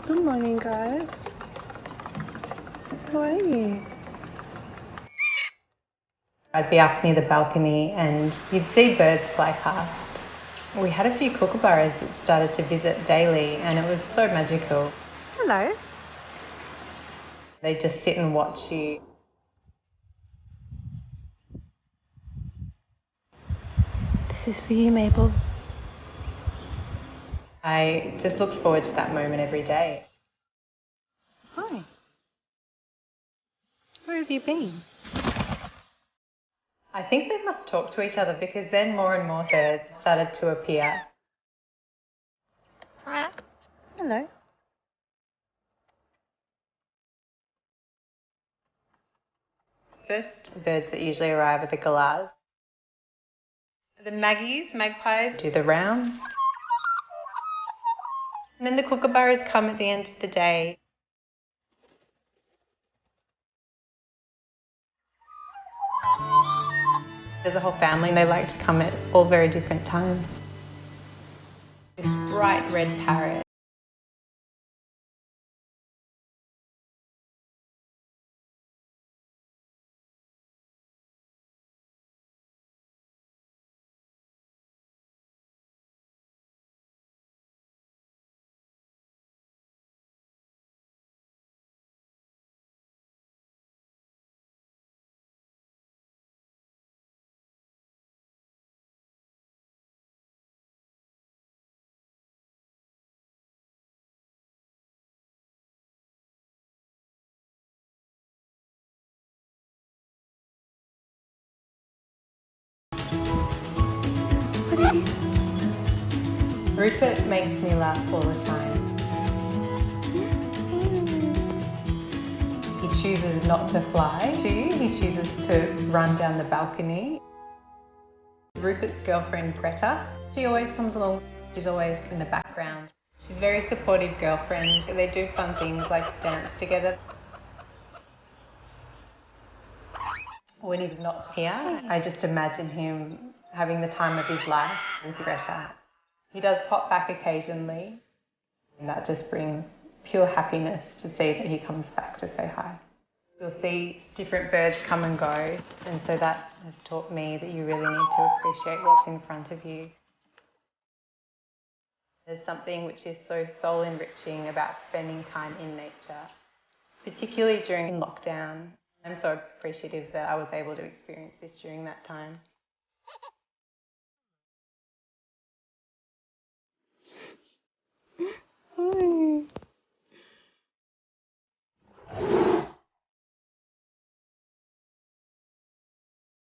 Good morning, guys. How are you? I'd be up near the balcony and you'd see birds fly past. We had a few kookaburras that started to visit daily and it was so magical. Hello. They just sit and watch you. This is for you, Mabel. I just looked forward to that moment every day. Hi. Where have you been? I think they must talk to each other because then more and more birds started to appear. Hello. First birds that usually arrive are the galahs. The magpies do the rounds. And then the kookaburras come at the end of the day. There's a whole family and they like to come at all very different times. This bright red parrot. Rupert makes me laugh all the time. He chooses not to fly. He chooses to run down the balcony. Rupert's girlfriend, Greta, she always comes along. She's always in the background. She's a very supportive girlfriend. They do fun things like dance together. When he's not here, I just imagine him having the time of his life with Greta. He does pop back occasionally, and that just brings pure happiness to see that he comes back to say hi. You'll see different birds come and go, and so that has taught me that you really need to appreciate what's in front of you. There's something which is so soul enriching about spending time in nature, particularly during lockdown. I'm so appreciative that I was able to experience this during that time. Hi.